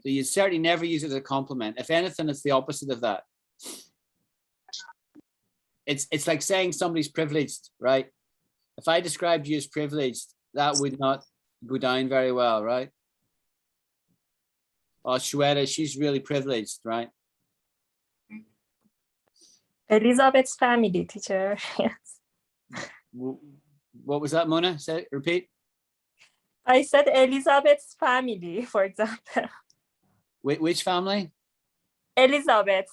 So you certainly never use it as a compliment. If anything, it's the opposite of that. It's like saying somebody's privileged, right? If I described you as privileged, that would not go down very well, right? Oh, Shweta, she's really privileged, right? Elizabeth's family, teacher. Yes. What was that, Mona? Say, repeat. I said Elizabeth's family, for example. Which family? Elizabeth.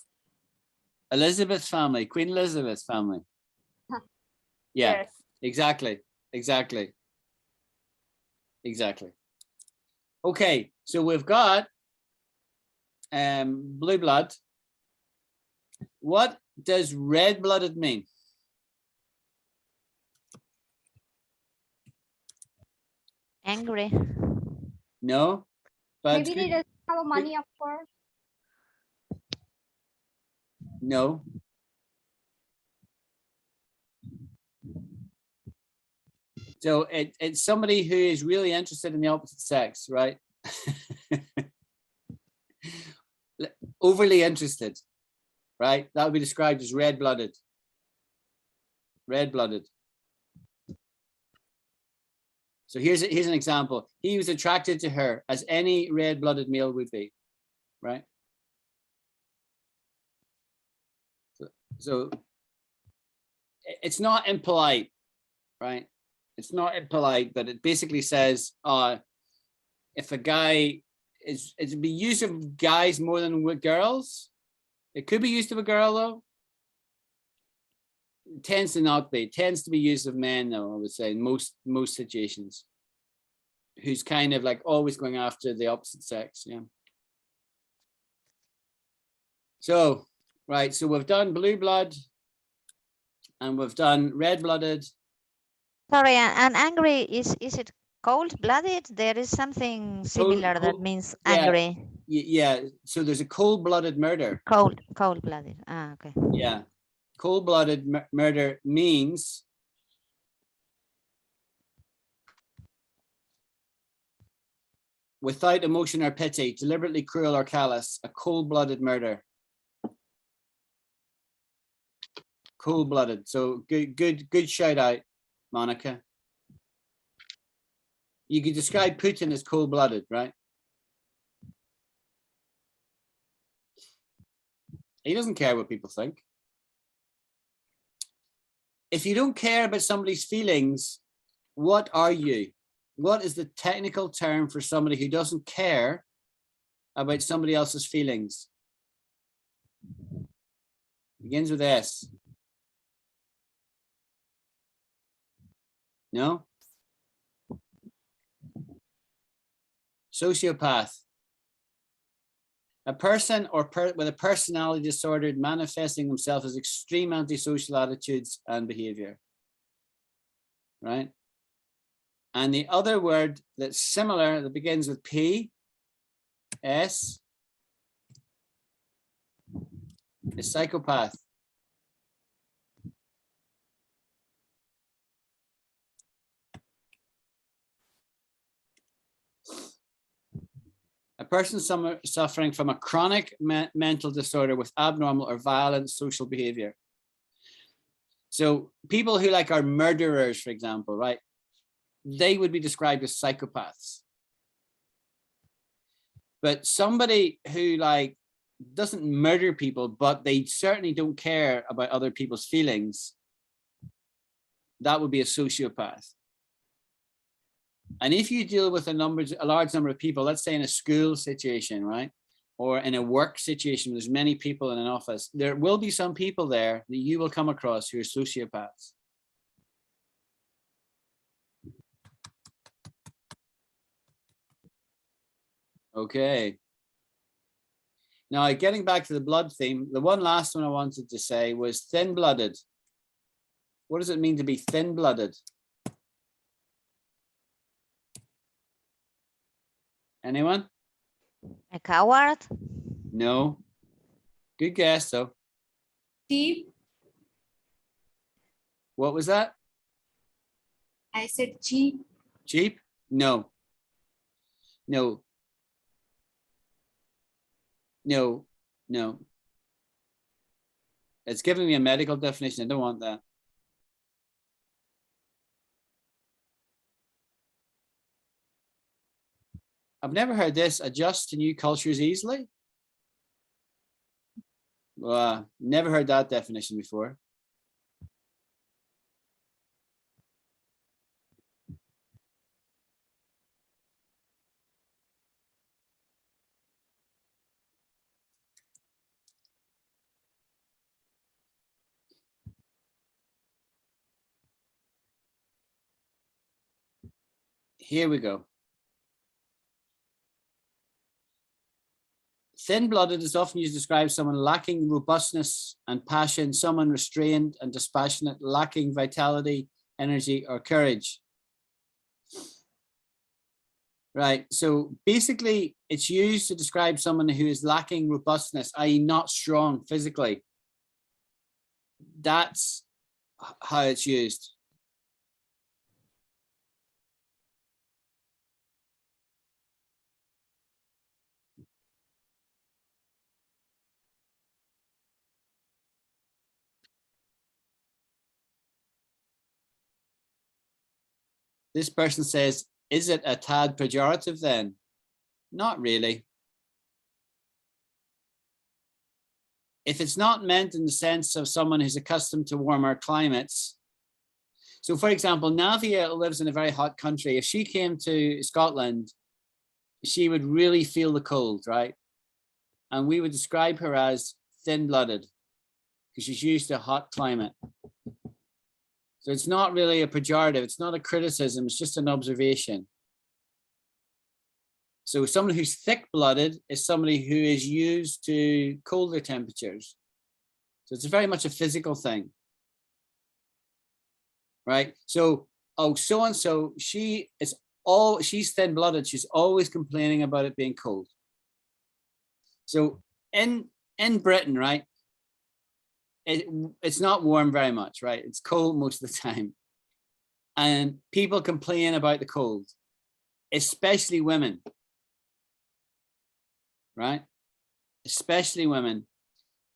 Elizabeth's family, Queen Elizabeth's family. Yeah, Yes. exactly. Okay, so we've got blue blood. What does red-blooded mean? Angry. No, but Maybe they doesn't have a money, of course. no. So it's somebody who is really interested in the opposite sex, right? Overly interested, right? That would be described as red-blooded. Red-blooded. So here's an example. He was attracted to her as any red-blooded male would be, right? So it's not impolite, right? It's not impolite, but it basically says if a guy it'd be used of guys more than with girls. It could be used of a girl though. It tends to not be. It tends to be used of men though, I would say, in most situations. Who's kind of like always going after the opposite sex, yeah. So, right, so we've done blue blood and we've done red-blooded. Sorry, and angry is it cold-blooded? There is something similar that cold- means yeah. angry. Yeah, so there's a cold-blooded murder. Cold-blooded. Ah, okay. Yeah, cold-blooded murder means without emotion or pity, deliberately cruel or callous, a cold-blooded murder. Cold-blooded. So good shout out, Monica. You could describe Putin as cold-blooded, right? He doesn't care what people think. If you don't care about somebody's feelings, what are you? What is the technical term for somebody who doesn't care about somebody else's feelings? Begins with S. No? Sociopath. A person or with a personality disorder manifesting themselves as extreme antisocial attitudes and behavior. Right? And the other word that's similar that begins with P, S, is psychopath. A person suffering from a chronic mental disorder with abnormal or violent social behavior. So people who like are murderers, for example, right? They would be described as psychopaths. But somebody who like doesn't murder people, but they certainly don't care about other people's feelings, that would be a sociopath. And if you deal with a large number of people, let's say in a school situation, right? Or in a work situation, there's many people in an office, there will be some people there that you will come across who are sociopaths. Okay. Now, getting back to the blood theme, the one last one I wanted to say was thin-blooded. What does it mean to be thin-blooded? Anyone? A coward? No. Good guess, though. Cheap. What was that? I said cheap. Cheap? No. No. No. No. It's giving me a medical definition. I don't want that. I've never heard this. Adjust to new cultures easily. Never heard that definition before. Here we go. Thin-blooded is often used to describe someone lacking robustness and passion, someone restrained and dispassionate, lacking vitality, energy, or courage. Right, so basically it's used to describe someone who is lacking robustness, i.e. not strong physically. That's how it's used. This person says, is it a tad pejorative then? Not really. If it's not meant in the sense of someone who's accustomed to warmer climates. So for example, Navia lives in a very hot country. If she came to Scotland, she would really feel the cold, right? And we would describe her as thin-blooded because she's used to a hot climate. So it's not really a pejorative. It's not a criticism. It's just an observation. So someone who's thick-blooded is somebody who is used to colder temperatures. So it's very much a physical thing, right? So, oh, so-and-so, she's thin-blooded. She's always complaining about it being cold. So in Britain, right, it's not warm very much, right? It's cold most of the time. And people complain about the cold, especially women. Right? Especially women.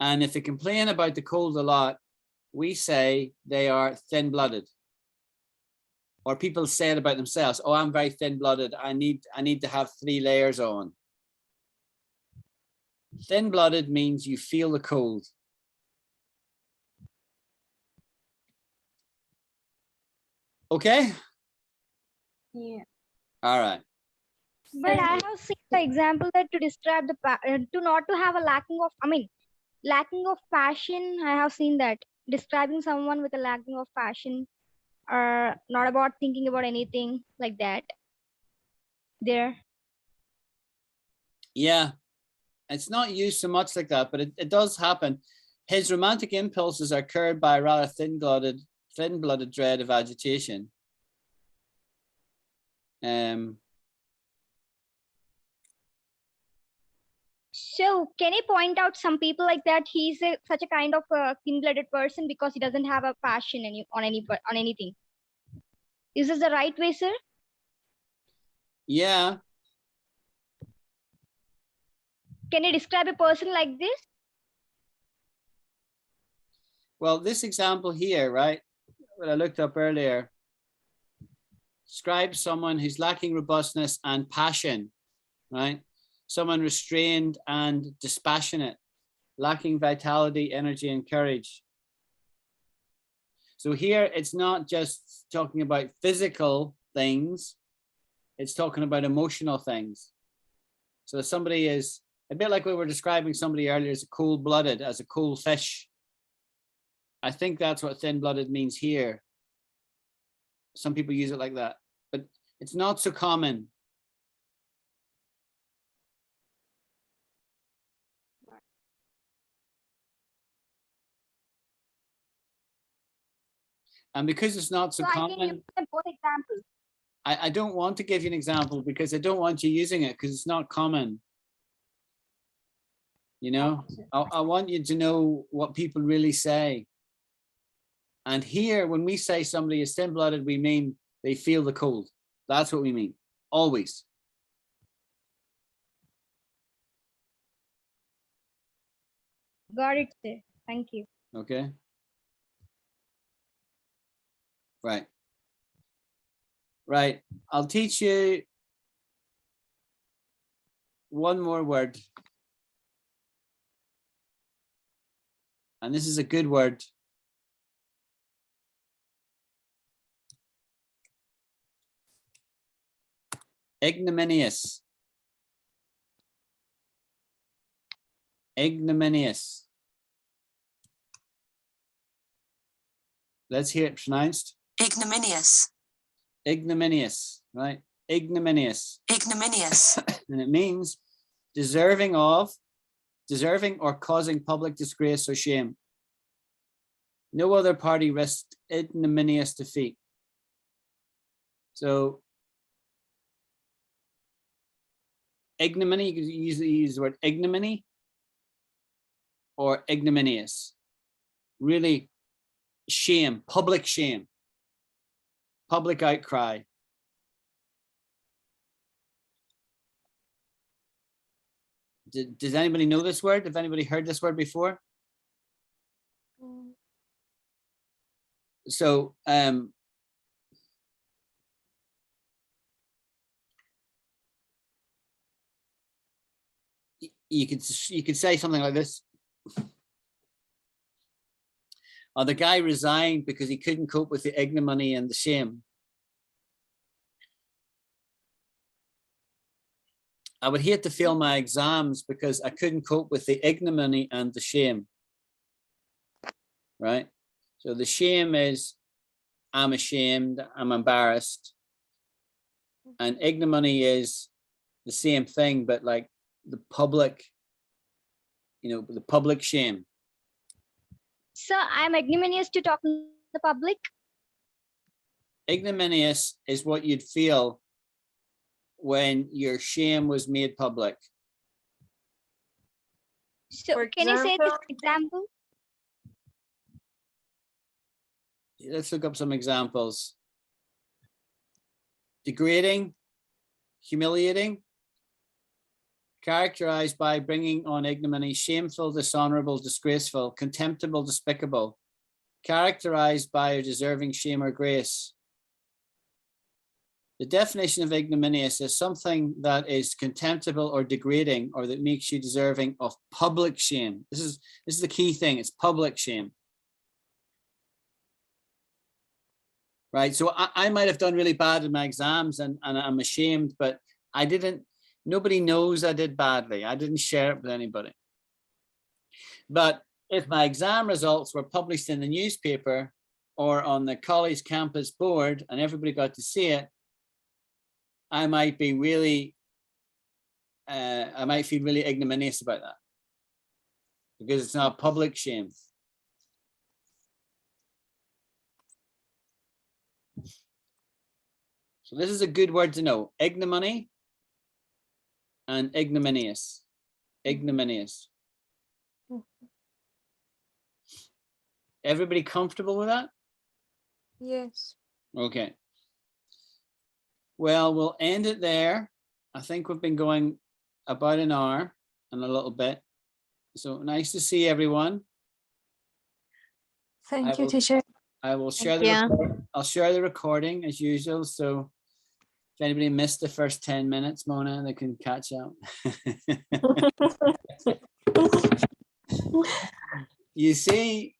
And if they complain about the cold a lot, we say they are thin-blooded. Or people say it about themselves. Oh, I'm very thin-blooded. I need to have 3 layers on. Thin-blooded means you feel the cold. Okay? Yeah. All right. But I have seen the example that to describe the to not to have a lacking of, lacking of passion. I have seen that describing someone with a lacking of passion, or not about thinking about anything like that. There. Yeah, it's not used so much like that, but it does happen. His romantic impulses are curbed by a rather thin-blooded dread of agitation. So can you point out some people like that? He's such a kind of a thin-blooded person because he doesn't have a passion on anything. Is this the right way, sir? Yeah. Can you describe a person like this? Well, this example here, right, what I looked up earlier, describes someone who's lacking robustness and passion, right? Someone restrained and dispassionate, lacking vitality, energy, and courage. So here, it's not just talking about physical things, it's talking about emotional things. So somebody is, a bit like we were describing somebody earlier as a cold-blooded, as a cold fish. I think that's what thin-blooded means here. Some people use it like that, but it's not so common. And because it's not so common, I can use them both examples. I don't want to give you an example because I don't want you using it because it's not common. You know, I want you to know what people really say. And here, when we say somebody is thin-blooded, we mean they feel the cold. That's what we mean, always. Got it, sir. Thank you. Okay. Right. Right. I'll teach you one more word. And this is a good word. Ignominious. Ignominious. Let's hear it pronounced. Ignominious. Ignominious, right? ignominious. Ignominious. And it means deserving or causing public disgrace or shame. No other party risked ignominious defeat. So ignominy, you can usually use the word ignominy or ignominious. Really shame, public outcry. Does anybody know this word? Have anybody heard this word before? So you could say something like this. Oh, the guy resigned because he couldn't cope with the ignominy and the shame. I would hate to fail my exams because I couldn't cope with the ignominy and the shame. Right? So the shame is I'm ashamed, I'm embarrassed. And ignominy is the same thing, but like the public, the public shame. So I'm ignominious to talk in the public. Ignominious is what you'd feel when your shame was made public. So For can you say this example? example? Let's look up some examples. Degrading, humiliating, characterized by bringing on ignominy, shameful, dishonorable, disgraceful, contemptible, despicable, characterized by or deserving shame or grace. The definition of ignominious is something that is contemptible or degrading, or that makes you deserving of public shame. This is the key thing. It's public shame. Right. So I might have done really bad in my exams and I'm ashamed, but nobody knows I did badly. I didn't share it with anybody. But if my exam results were published in the newspaper or on the college campus board and everybody got to see it, I might be really, I might feel really ignominious about that because it's not a public shame. So this is a good word to know. Ignominy and ignominious. Ignominious. Everybody comfortable with that? Yes. Okay. Well, we'll end it there. I think we've been going about an hour and a little bit. So nice to see everyone. Thank you, teacher. I will share I'll share the recording as usual. So if anybody missed the first 10 minutes, Mona, they can catch up. You see,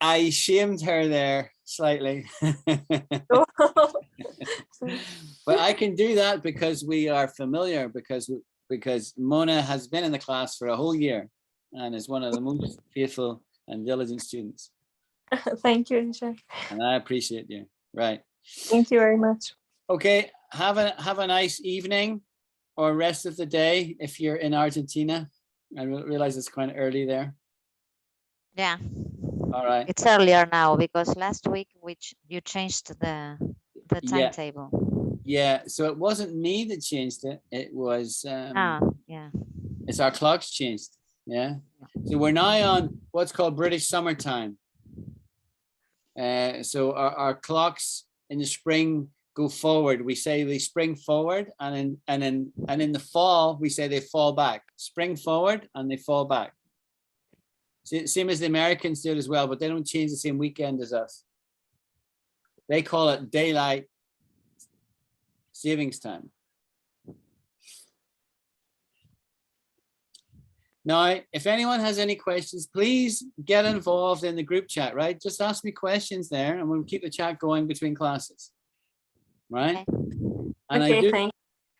I shamed her there slightly. But I can do that because we are familiar, because Mona has been in the class for a whole year and is one of the most faithful and diligent students. Thank you, teacher. And I appreciate you. Right. Thank you very much. Okay, have a nice evening or rest of the day if you're in Argentina. I realize it's quite early there. Yeah. All right. It's earlier now because last week you changed the timetable. Yeah, so it wasn't me that changed it. It was yeah. It's our clocks changed. Yeah. So we're now on what's called British summertime. So our clocks in the spring go forward. We say they spring forward, and in the fall we say they fall back. Spring forward and they fall back. Same as the Americans do it as well, but they don't change the same weekend as us. They call it daylight savings time. Now, if anyone has any questions, please get involved in the group chat, right? Just ask me questions there and we'll keep the chat going between classes, right? Okay. And Okay,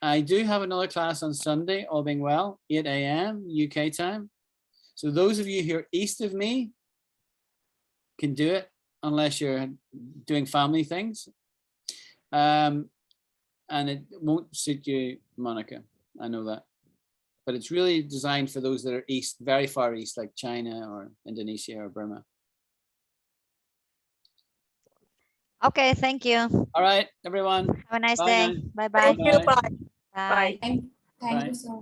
I do have another class on Sunday, all being well, 8 a.m. UK time. So those of you who are east of me can do it unless you're doing family things. and it won't suit you, Monica. I know that. But it's really designed for those that are east, very far east, like China or Indonesia or Burma. Okay, thank you. All right, everyone. Have a nice Bye day. now. Bye-bye. Thank you. Bye. Bye. Bye. Thank Bye. you, sir.